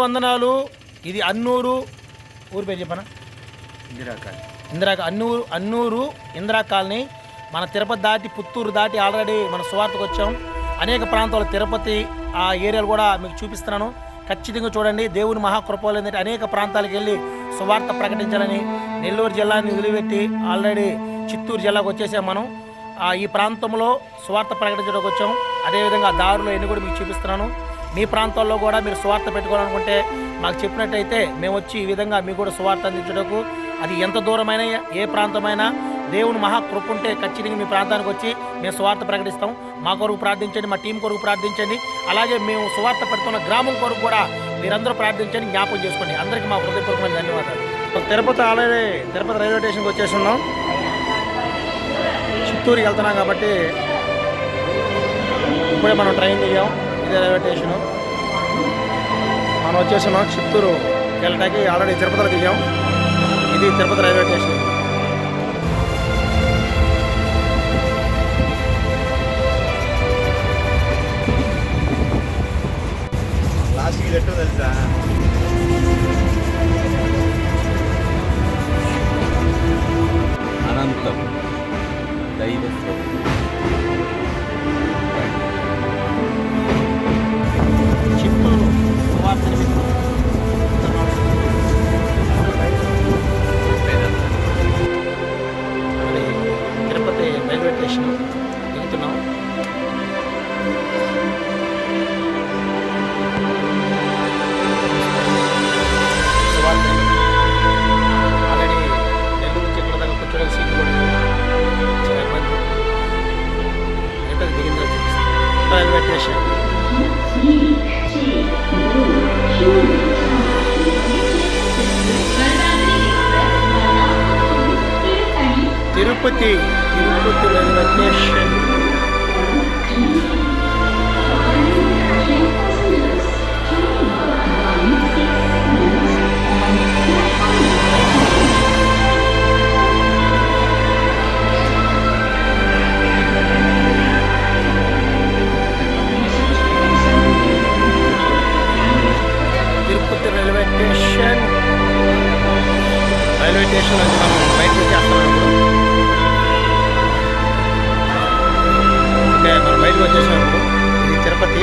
వందనాలు. ఇది అన్నూరు ఊరి పేరు చెప్పనా? అన్నూరు ఇందిరా కాలనీ. మన తిరుపతి దాటి పుత్తూరు దాటి ఆల్రెడీ మన సువార్తకు వచ్చాం. అనేక ప్రాంతాలు తిరుపతి ఆ ఏరియాలు కూడా మీకు చూపిస్తున్నాను. ఖచ్చితంగా చూడండి. దేవుని మహాకృపలు ఏంటంటే అనేక ప్రాంతాలకు వెళ్ళి సువార్త ప్రకటించాలని నెల్లూరు జిల్లాని వదిలిపెట్టి ఆల్రెడీ చిత్తూరు జిల్లాకు వచ్చేసాం మనం. ఈ ప్రాంతంలో సువార్త ప్రకటించడానికి వచ్చాం. అదేవిధంగా దారిలో ఎన్ని కూడా మీకు చూపిస్తున్నాను. మీ ప్రాంతాల్లో కూడా మీరు సువార్త పెట్టుకోవాలనుకుంటే మాకు చెప్పినట్టయితే మేము వచ్చి ఈ విధంగా మీకు కూడా సువార్త అందించడానికి, అది ఎంత దూరమైనా ఏ ప్రాంతమైనా దేవుని మహాకృప ఉంటే ఖచ్చితంగా మీ ప్రాంతానికి వచ్చి మేము సువార్త ప్రకటిస్తాం. మా కొరకు ప్రార్థించండి, మా టీం కొరకు ప్రార్థించండి. అలాగే మేము సువార్త పెడుతున్న గ్రామం కొరకు కూడా మీరందరూ ప్రార్థించండి, జ్ఞాపకం చేసుకోండి. అందరికీ మా హృదయపూర్వకమైన ధన్యవాదాలు. తిరుపతి ఆల్రెడీ తిరుపతి రైల్వే స్టేషన్కి వచ్చేస్తున్నాం. చిత్తూరుకి వెళ్తున్నాం కాబట్టి ఇప్పుడే మనం ట్రైన్ దిగాం. ఇదే రైల్వే స్టేషను. మనం వచ్చేస్తున్నాం చిత్తూరు వెళ్ళటానికి. ఆల్రెడీ తిరుపతిలో దిగాం. ఇది తిరుపతి రైల్వే స్టేషన్. లాస్ట్కి ఎట్టో తెలుసా, అనంతం దైవస్వం. చిత్తూరు సువార్త నిమిత్తం తిరుపతి రైల్వే స్టేషన్ దిగుతున్నాం. సువార్త ఆల్రెడీ నెల్లూరు నుంచి ఎక్కడ దాకా కూర్చోడానికి సీట్లు కూడా చాలా ఇబ్బంది. ఎక్కడ దిగిందో railway station. Tirupati railway station. Tirupati railway station. Railway station నుంచి మనం బయటకు వచ్చేస్తున్నాం. ఓకే, మనం బయటకు వచ్చేసినప్పుడు ఇది తిరుపతి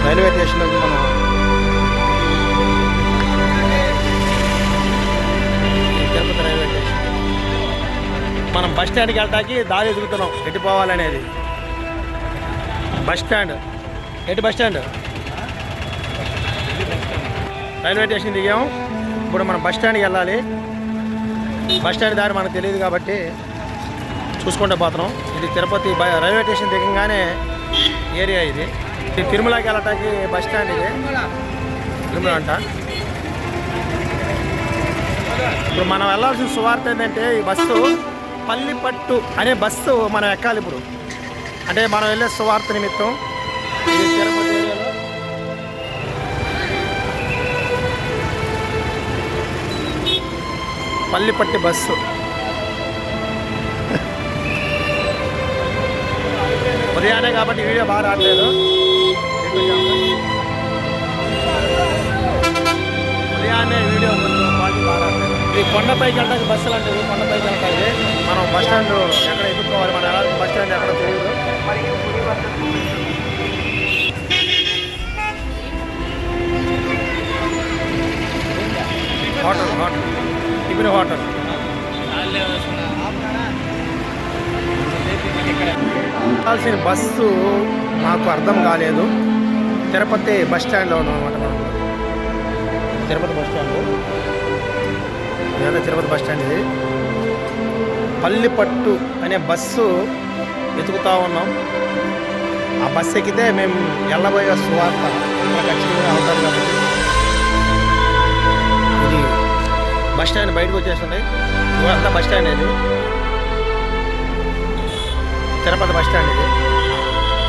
రైల్వే స్టేషన్ నుంచి మనం తిరుపతి రైల్వే స్టేషన్. మనం బస్ స్టాండ్కి వెళ్ళటానికి దారి ఎదుగుతున్నాం. ఎటు పోవాలనేది బస్ స్టాండ్. ఎటు బస్ స్టాండ్? రైల్వే స్టేషన్ దిగాము. ఇప్పుడు మనం బస్ స్టాండ్కి వెళ్ళాలి. బస్ స్టాండ్ దారి మనకు తెలియదు కాబట్టి చూసుకుంటూ పోతున్నాం. ఇది తిరుపతి రైల్వే స్టేషన్ దిగంగానే ఏరియా ఇది. తిరుమలకి వెళ్ళటానికి బస్ స్టాండ్ ఇది. తిరుమల అంట. ఇప్పుడు మనం వెళ్ళాల్సిన సువార్త ఏంటంటే ఈ బస్సు పల్లిపట్టు అనే బస్సు మనం ఎక్కాలి ఇప్పుడు. అంటే మనం వెళ్ళే సువార్త నిమిత్తం ఇది తిరుపతి ఏరియాలో. పల్లిపట్టి బస్సు. ఉదయాన్నే కాబట్టి వీడియో బాగా రావట్లేదు. ఉదయాన్నే వీడియో క్వాలిటీ బాగా రావట్లేదు. ఇది కొండపైకి వెళ్ళడానికి బస్సులు అంటే కొండపైకి వెళ్తాయి. మనం బస్ స్టాండ్ ఎక్కడ ఎదుర్కోవాలి, మనం ఎలా బస్ స్టాండ్ ఎక్కడ తెలియదు. Hotel tiffin hotel. కావాల్సిన బస్సు నాకు అర్థం కాలేదు. తిరుపతి బస్ స్టాండ్లో ఉన్నాం అనమాట మనం. తిరుపతి బస్ స్టాండ్ ఇదంతా తిరుపతి బస్ స్టాండ్. ఇది పల్లిపట్టు అనే బస్సు వెతుకుతూ ఉన్నాం. ఆ బస్సు ఎక్కితే మేము వెళ్ళబోయే సువార్త ఖచ్చితంగా అవుతాం కాబట్టి. ఇది బస్ స్టాండ్ బయటకు వచ్చేస్తుంది. ఇదంతా బస్ స్టాండ్. ఇది తిరుపతి బస్ స్టాండ్. ఇది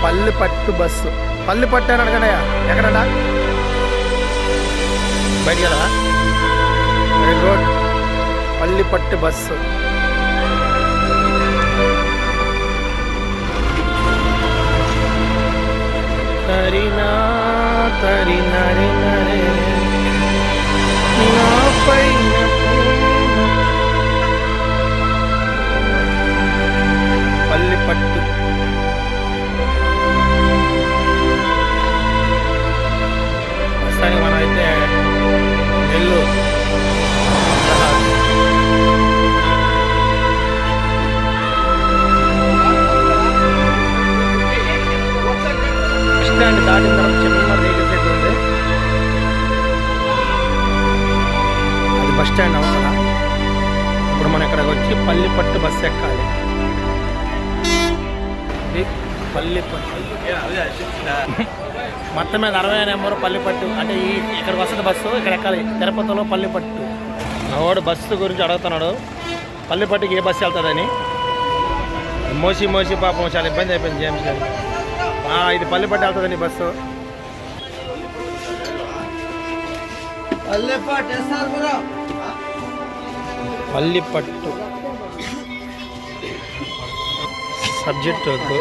పల్లిపట్టు బస్సు. పల్లిపట్టు అని అడగండియా, ఎక్కడన్నా బయటికి వెళ్ళరా? Very good. పల్లిపట్టు బస్సు. తరినా తరి నరి నరే నా పైన పల్లి పట్టు ప్రస్తుతానికి మనం అయితే నెల్లూరు స్టాండ్ దాటిన తర్వాత చిన్న రేగిల్ సెట్ ఉంది. అది బస్ స్టాండ్ అవసరం. ఇప్పుడు మనం ఇక్కడికి వచ్చి పల్లిపట్టు బస్సు ఎక్కాలి. ఇది పల్లిపట్టు మొత్తం మీద 60 నెంబరు పల్లిపట్టు అంటే ఇక్కడికి వస్తుంది బస్సు. ఇక్కడ ఎక్కాలి. తిరుపతిలో పల్లిపట్టు. వాడు బస్సు గురించి అడుగుతున్నాడు, పల్లిపట్టుకి ఏ బస్సు వెళ్తుందని. మోసి మోసి పాపం చాలా ఇబ్బంది అయిపోయింది జేమ్స్ గారు. ఇది పల్లిపట్టు వెళ్తుందండి బస్సు. పల్లిపట్టు సబ్జెక్ట్ వద్దు.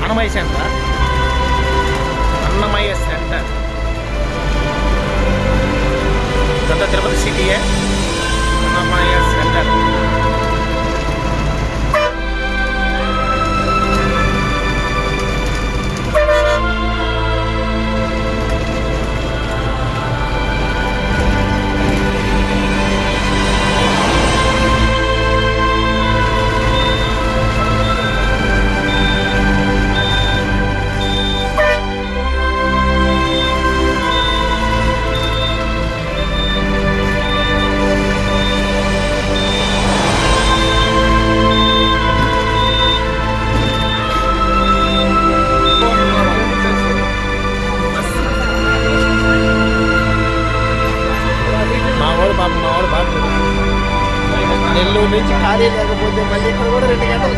అన్నమయ్య సెంటర్. అన్నమయ్య సెంటర్ ఇదంతా తిరుపతి సిటీయే. అన్నమయ్య సెంటర్. నెల్లూరు నుంచి ఖాళీ లేకపోతే మళ్ళీ ఇక్కడ కూడా 2 గంటలు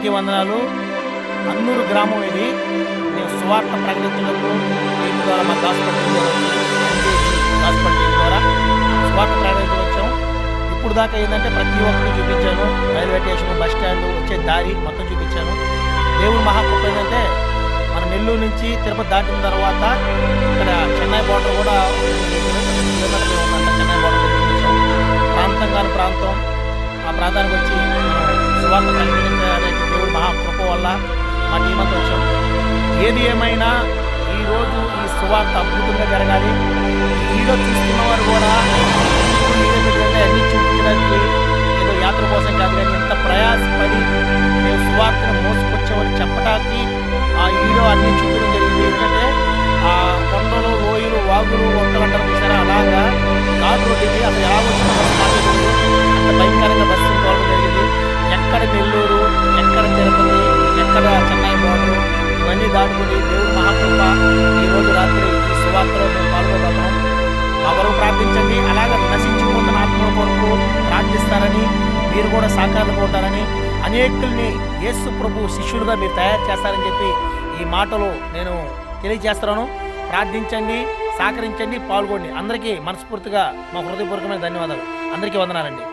అందరికీ వందనాలు. అన్నూరు గ్రామం ఇది. నేను సువార్త ప్రకటించడంలో టీం ద్వారా మా గాస్పల్ టీం ద్వారా గాస్పల్ టీం ద్వారా సువార్త ప్రకటించి వచ్చాం. ఇప్పుడు దాకా ఏంటంటే ప్రతి ఒక్కరిని చూపించాను. రైల్వే స్టేషన్, బస్ స్టాండ్, వచ్చే దారి మొత్తం చూపించాను. దేవుని మహాకృప ఏంటంటే మన నెల్లూరు నుంచి తిరుపతి దాటిన తర్వాత ఇక్కడ చెన్నై బార్డర్ కూడా ఉందంట. చెన్నై బార్డర్ చూపించాం. ప్రాంతం కాని ప్రాంతం, ఆ ప్రాంతానికి వచ్చి మనం సువార్త ప్రకటించడానికి దేవుడి మహాకృప వల్ల మా టీం అంతా వచ్చాం. ఏది ఏమైనా ఈరోజు ఈ సువార్త అద్భుతంగా జరగాలి. వీడియో చూస్తున్న వారు కూడా అన్ని చూపించడానికి ఏదో యాత్ర కోసం కాదు, కానీ ఎంత ప్రయాసపడి మేము సువార్తను మోసుకొచ్చామని చెప్పడానికి ఆ వీడియో అన్ని చూపించడం జరిగింది. ఎందుకంటే ఆ కొండలు, లోయలు, వాగులు, వంటలు అంటారు చూసారా, అలాగా ఘాట్ రోడ్డుకి అసలు ఎలా వచ్చిన అంత భయంకరంగా బస్సు తోలడం జరిగింది. ఎక్కడ నెల్లూరు, ఎక్కడ తిరుపతి, ఎక్కడ చెన్నై బోర్డు, ఇవన్నీ దాటుకుని దేవుడు మహాకృప ఈరోజు రాత్రి ఈ సువార్తలో మేము పాల్గొన్నాం. మా కొరకు ప్రార్థించండి. అలాగే నశించిపోతున్న ఆత్మల కొరకు ప్రార్థిస్తారని, మీరు కూడా సాకారంగా ఉంటారని, అనేకుల్ని యేసు ప్రభు శిష్యులుగా మీరు తయారు చేస్తారని చెప్పి ఈ మాటలు నేను తెలియజేస్తున్నాను. ప్రార్థించండి, సహకరించండి, పాల్గొండి. అందరికీ మనస్ఫూర్తిగా మా హృదయపూర్వకమైన ధన్యవాదాలు. అందరికీ వందనాలండి.